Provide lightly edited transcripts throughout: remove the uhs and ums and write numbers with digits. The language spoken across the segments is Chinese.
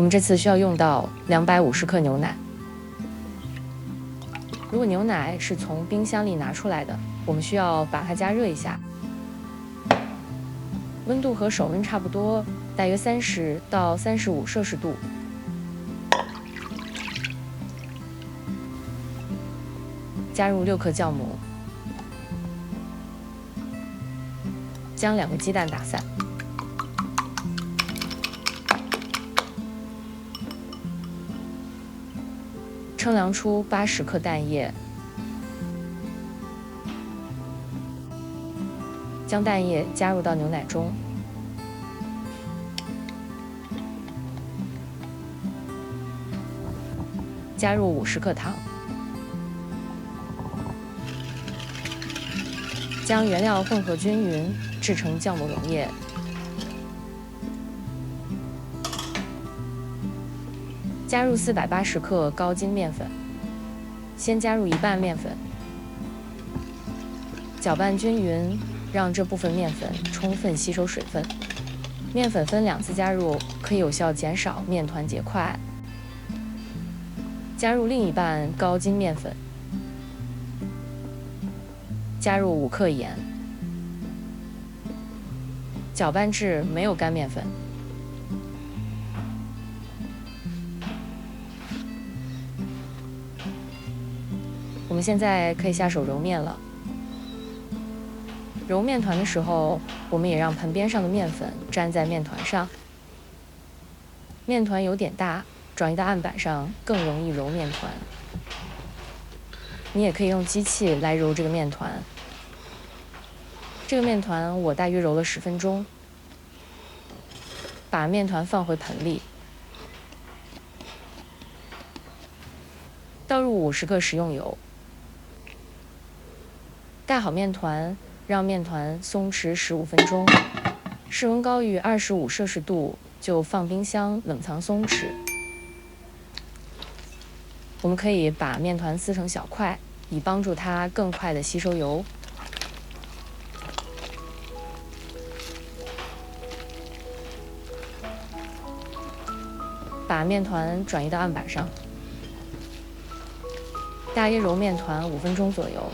们这次需要用到250克牛奶。如果牛奶是从冰箱里拿出来的，我们需要把它加热一下，温度和手温差不多，大约30到35摄氏度。加入6克酵母，将2个鸡蛋打散，称量出80克蛋液，将蛋液加入到牛奶中，加入50克糖，将原料混合均匀，制成酵母溶液。加入480克高筋面粉，先加入1半面粉，搅拌均匀，让这部分面粉充分吸收水分。面粉分2次加入，可以有效减少面团结块。加入另1半高筋面粉，加入5克盐，搅拌至没有干面粉。我们现在可以下手揉面了。揉面团的时候，我们也让盆边上的面粉粘在面团上。面团有点大，转移到案板上更容易揉面团。你也可以用机器来揉这个面团。这个面团我大约揉了10分钟。把面团放回盆里，倒入50克食用油，盖好面团，让面团松弛15分钟，室温高于25摄氏度就放冰箱冷藏松弛。我们可以把面团撕成小块，以帮助它更快地吸收油。把面团转移到案板上，大约揉面团5分钟左右。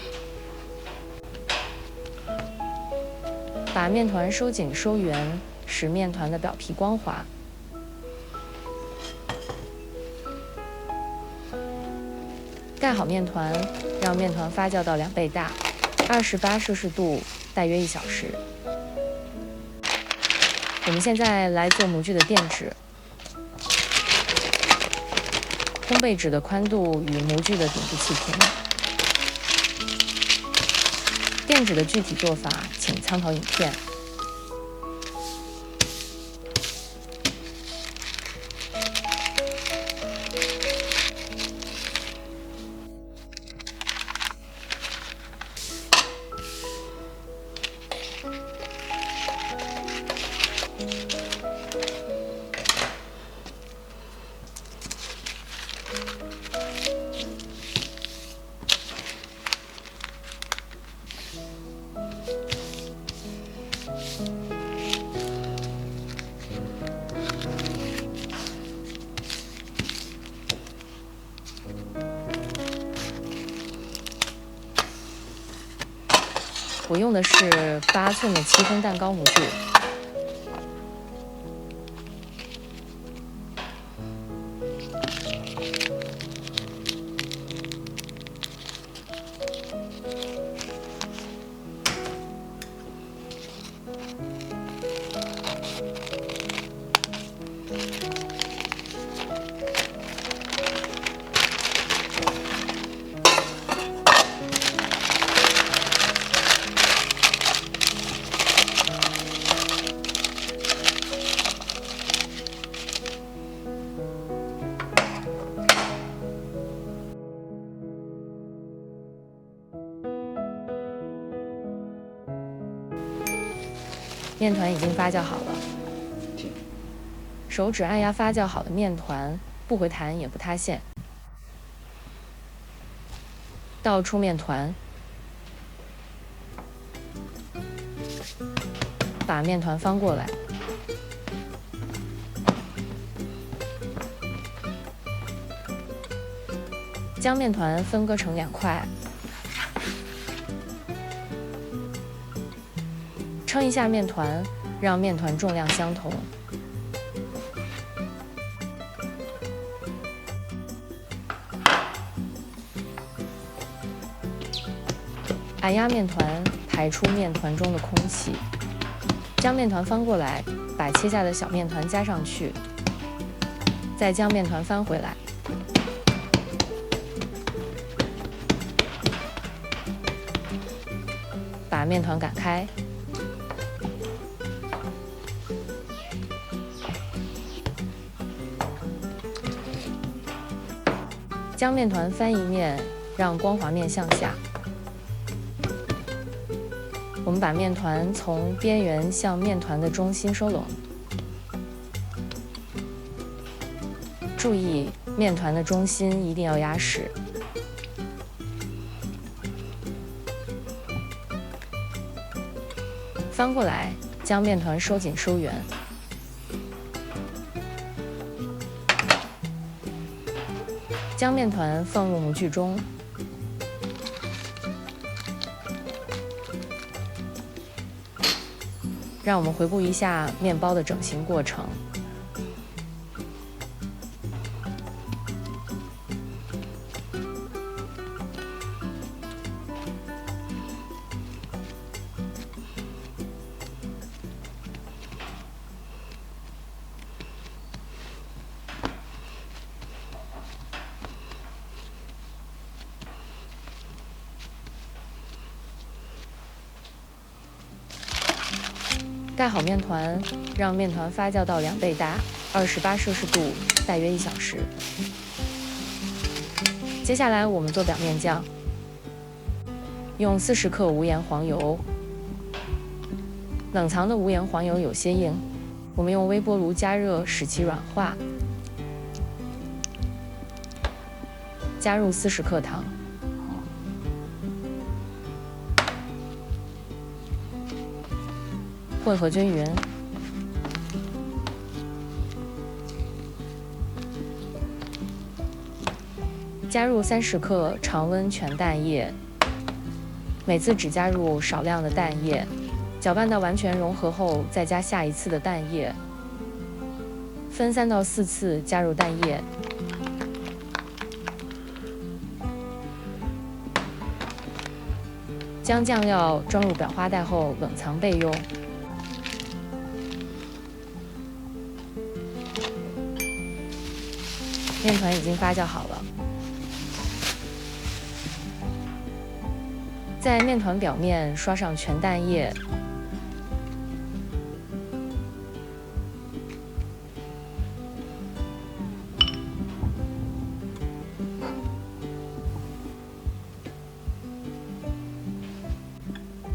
把面团收紧收圆，使面团的表皮光滑。盖好面团，让面团发酵到2倍大，28摄氏度，大约1小时。我们现在来做模具的垫纸。烘焙纸的宽度与模具的顶部齐平。垫纸的具体做法，请参考影片。我用的是8寸的7分蛋糕模具。面团已经发酵好了，手指按压发酵好的面团，不回弹也不塌陷。倒出面团，把面团翻过来，将面团分割成2块，称一下面团，让面团重量相同。按压面团，排出面团中的空气。将面团翻过来，把切下的小面团加上去，再将面团翻回来。把面团擀开。将面团翻一面，让光滑面向下。我们把面团从边缘向面团的中心收拢。注意，面团的中心一定要压实。翻过来，将面团收紧收圆。将面团放入模具中。让我们回顾一下面包的整形过程。盖好面团，让面团发酵到2倍大，28摄氏度，大约1小时。接下来我们做表面酱，用40克无盐黄油。冷藏的无盐黄油有些硬，我们用微波炉加热使其软化。加入40克糖。混合均匀，加入30克常温全蛋液，每次只加入少量的蛋液，搅拌到完全融合后，再加下一次的蛋液，分3到4次加入蛋液。将酱料装入裱花袋后冷藏备用。面团已经发酵好了，在面团表面刷上全蛋液，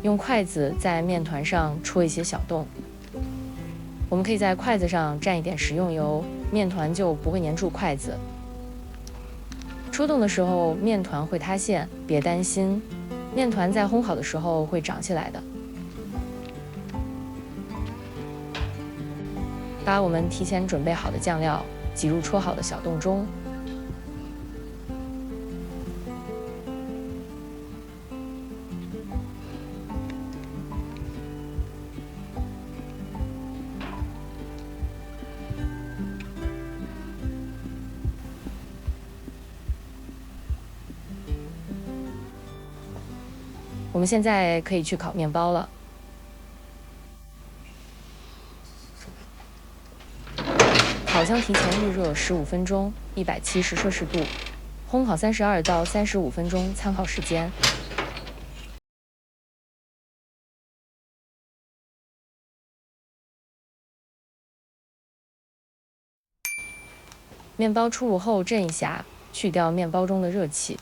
用筷子在面团上戳一些小洞。我们可以在筷子上蘸一点食用油，面团就不会粘住筷子。戳洞的时候，面团会塌陷，别担心，面团在烘烤的时候会长起来的。把我们提前准备好的酱料挤入戳好的小洞中。我们现在可以去烤面包了。烤箱提前预热15分钟，170摄氏度，烘烤32到35分钟，参考时间。面包出炉后震一下，去掉面包中的热气。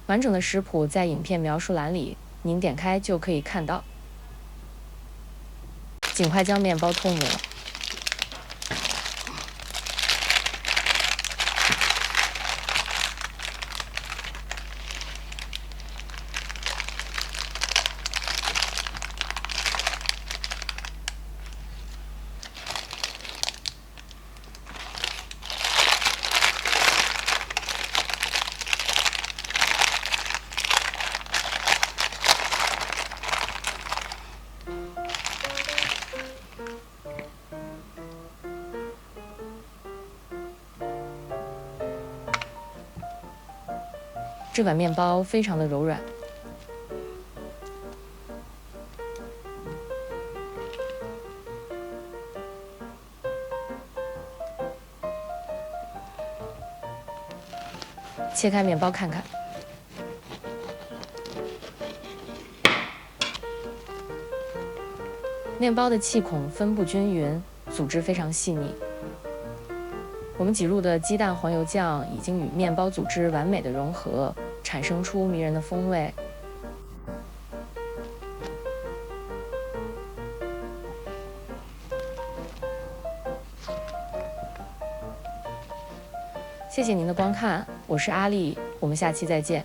完整的食谱在影片描述栏里，您点开就可以看到。尽快将面包脱模。这碗面包非常的柔软。切开面包看看，面包的气孔分布均匀，组织非常细腻。我们挤入的鸡蛋黄油酱已经与面包组织完美的融合，产生出迷人的风味。谢谢您的观看，我是阿丽，我们下期再见。